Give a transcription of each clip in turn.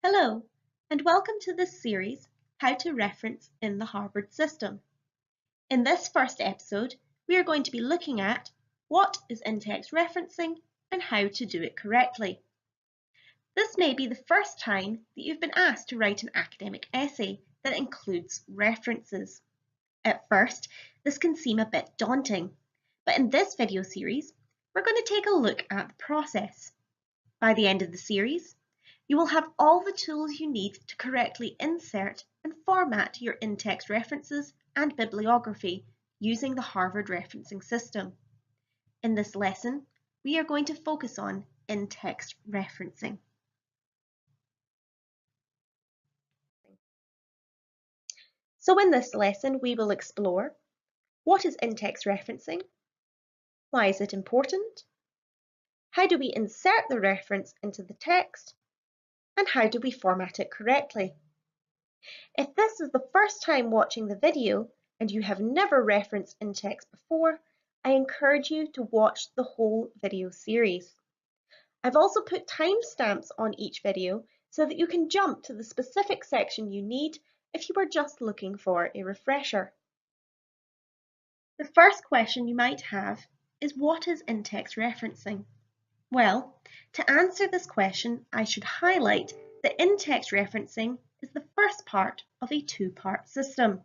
Hello, and welcome to this series, How to Reference in the Harvard System. In this first episode, we are going to be looking at what is in-text referencing and how to do it correctly. This may be the first time that you've been asked to write an academic essay that includes references. At first, this can seem a bit daunting, but in this video series, we're going to take a look at the process. By the end of the series, you will have all the tools you need to correctly insert and format your in-text references and bibliography using the Harvard referencing system. In this lesson, we are going to focus on in-text referencing. So in this lesson, we will explore what is in-text referencing, why is it important, how do we insert the reference into the text, and how do we format it correctly. If this is the first time watching the video and you have never referenced in-text before, I encourage you to watch the whole video series. I've also put timestamps on each video so that you can jump to the specific section you need if you are just looking for a refresher. The first question you might have is, what is in-text referencing? Well, to answer this question, I should highlight that in-text referencing is the first part of a two-part system.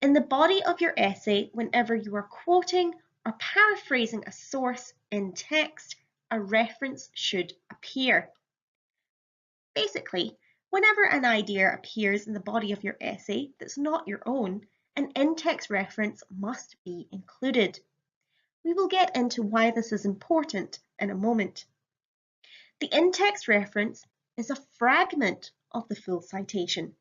In the body of your essay, whenever you are quoting or paraphrasing a source in text, a reference should appear. Basically, whenever an idea appears in the body of your essay that's not your own, an in-text reference must be included. We will get into why this is important in a moment. The in-text reference is a fragment of the full citation.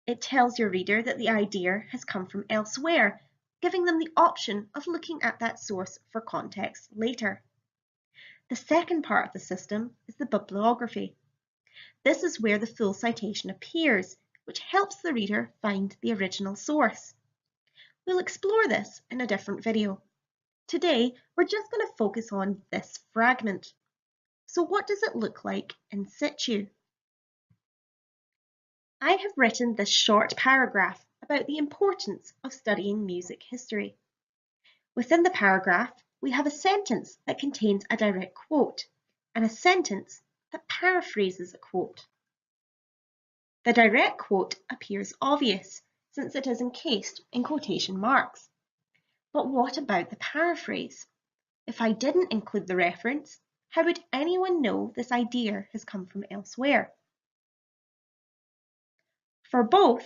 It tells your reader that the idea has come from elsewhere, giving them the option of looking at that source for context later. The second part of the system is the bibliography. This is where the full citation appears, which helps the reader find the original source. We'll explore this in a different video. Today, we're just going to focus on this fragment. So what does it look like in situ? I have written this short paragraph about the importance of studying music history. Within the paragraph, we have a sentence that contains a direct quote and a sentence that paraphrases a quote. The direct quote appears obvious since it is encased in quotation marks. But what about the paraphrase? If I didn't include the reference, how would anyone know this idea has come from elsewhere? For both,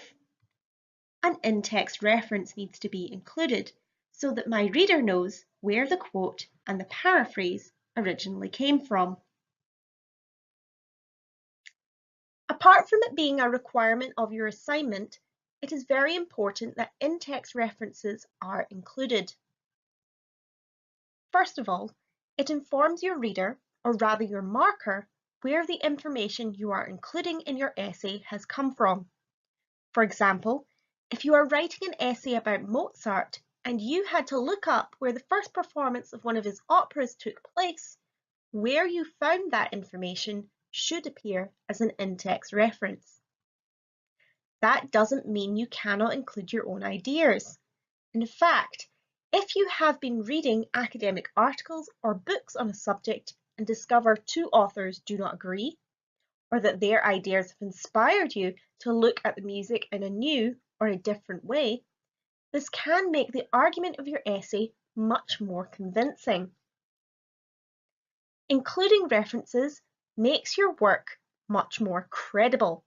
an in-text reference needs to be included so that my reader knows where the quote and the paraphrase originally came from. Apart from it being a requirement of your assignment, it is very important that in-text references are included. First of all, it informs your reader, or rather your marker, where the information you are including in your essay has come from. For example, if you are writing an essay about Mozart and you had to look up where the first performance of one of his operas took place, where you found that information should appear as an in-text reference. That doesn't mean you cannot include your own ideas. In fact, if you have been reading academic articles or books on a subject and discover two authors do not agree, or that their ideas have inspired you to look at the music in a new or a different way, this can make the argument of your essay much more convincing. Including references makes your work much more credible,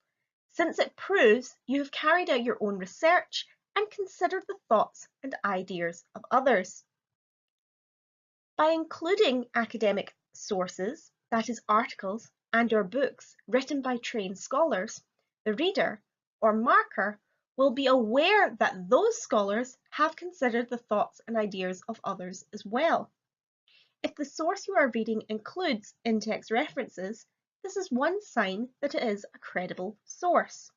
since it proves you have carried out your own research and considered the thoughts and ideas of others. By including academic sources, that is articles and/or books written by trained scholars, the reader or marker will be aware that those scholars have considered the thoughts and ideas of others as well. If the source you are reading includes in-text references, this is one sign that it is a credible source.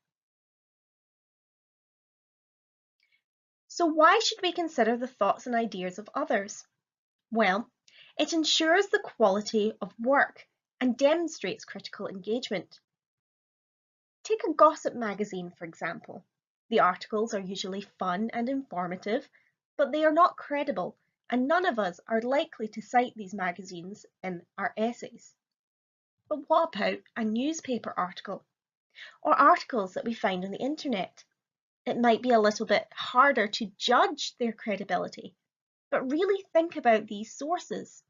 So why should we consider the thoughts and ideas of others? Well, it ensures the quality of work and demonstrates critical engagement. Take a gossip magazine, for example. The articles are usually fun and informative, but they are not credible, and none of us are likely to cite these magazines in our essays. But what about a newspaper article, or articles that we find on the internet? It might be a little bit harder to judge their credibility, but really think about these sources.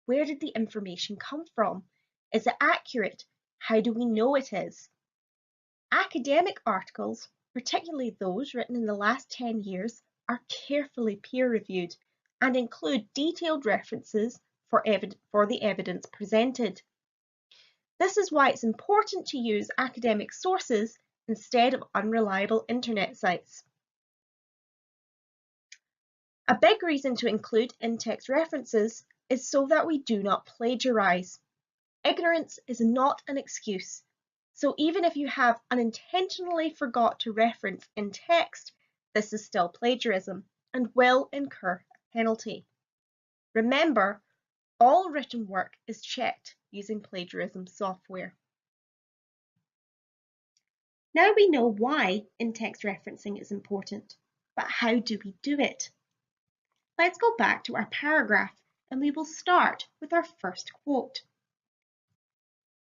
Where did the information come from? Is it accurate? How do we know it is? Academic articles, particularly those written in the last 10 years, are carefully peer-reviewed and include detailed references for the evidence presented. This is why it's important to use academic sources instead of unreliable internet sites. A big reason to include in-text references is so that we do not plagiarize. Ignorance is not an excuse. So even if you have unintentionally forgot to reference in text, this is still plagiarism and will incur a penalty. Remember, all written work is checked using plagiarism software. Now we know why in-text referencing is important, but how do we do it? Let's go back to our paragraph and we will start with our first quote.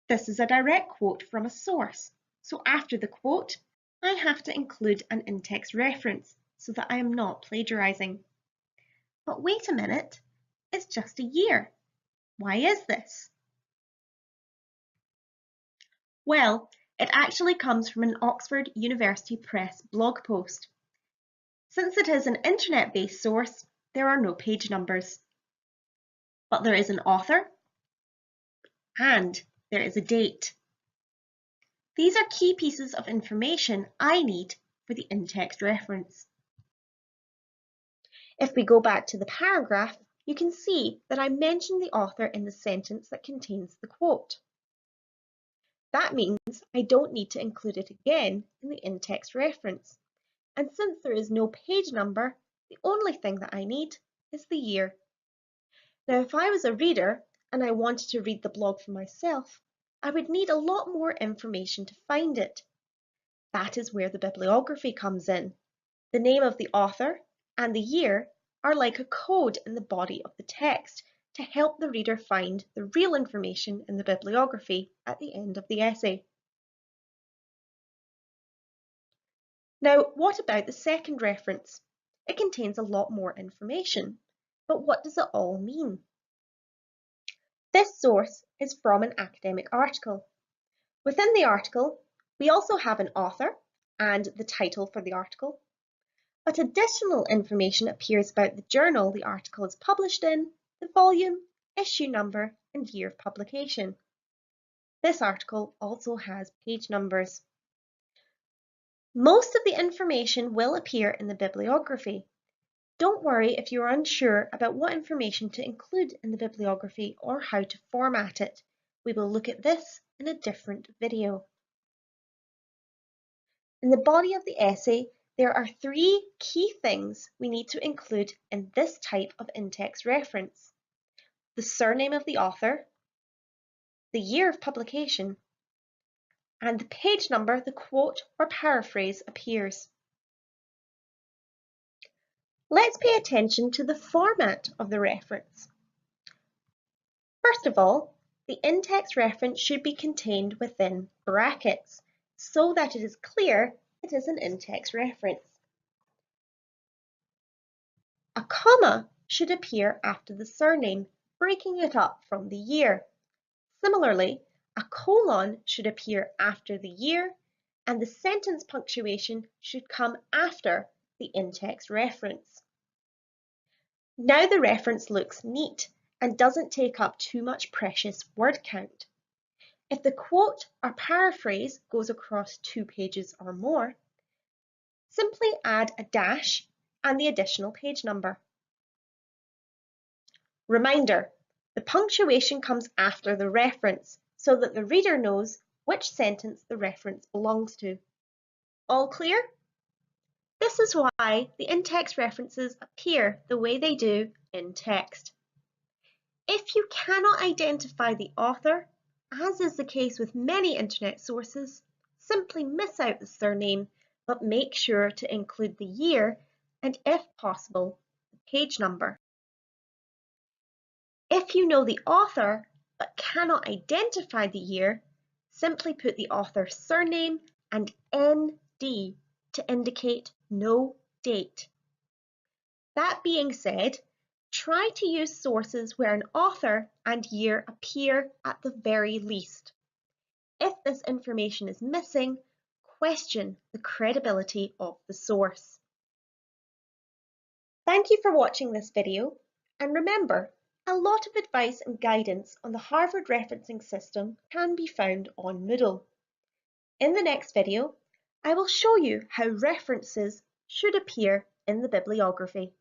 This is a direct quote from a source, so after the quote, I have to include an in-text reference so that I am not plagiarizing. But wait a minute, it's just a year. Why is this? Well, it actually comes from an Oxford University Press blog post. Since it is an internet-based source, there are no page numbers. But there is an author and there is a date. These are key pieces of information I need for the in-text reference. If we go back to the paragraph, you can see that I mentioned the author in the sentence that contains the quote. That means I don't need to include it again in the in-text reference. And since there is no page number, the only thing that I need is the year. Now, if I was a reader and I wanted to read the blog for myself, I would need a lot more information to find it. That is where the bibliography comes in. The name of the author and the year are like a code in the body of the text to help the reader find the real information in the bibliography at the end of the essay. Now, what about the second reference? It contains a lot more information, but what does it all mean? This source is from an academic article. Within the article, we also have an author and the title for the article, but additional information appears about the journal the article is published in, the volume, issue number, and year of publication. This article also has page numbers. Most of the information will appear in the bibliography. Don't worry if you are unsure about what information to include in the bibliography or how to format it. We will look at this in a different video. In the body of the essay, there are 3 key things we need to include in this type of in-text reference: the surname of the author, the year of publication, and the page number the quote or paraphrase appears. Let's pay attention to the format of the reference. First of all, the in-text reference should be contained within brackets so that it is clear it is an in-text reference. A comma should appear after the surname, breaking it up from the year. Similarly, a colon should appear after the year, and the sentence punctuation should come after the in-text reference. Now the reference looks neat and doesn't take up too much precious word count. If the quote or paraphrase goes across 2 pages or more, simply add a dash and the additional page number. Reminder, the punctuation comes after the reference so that the reader knows which sentence the reference belongs to. All clear? This is why the in-text references appear the way they do in text. If you cannot identify the author, as is the case with many internet sources, simply miss out the surname, but make sure to include the year and, if possible, the page number. If you know the author but cannot identify the year, simply put the author's surname and ND to indicate no date. That being said, try to use sources where an author and year appear at the very least. If this information is missing, question the credibility of the source. Thank you for watching this video, and remember, a lot of advice and guidance on the Harvard referencing system can be found on Moodle. In the next video, I will show you how references should appear in the bibliography.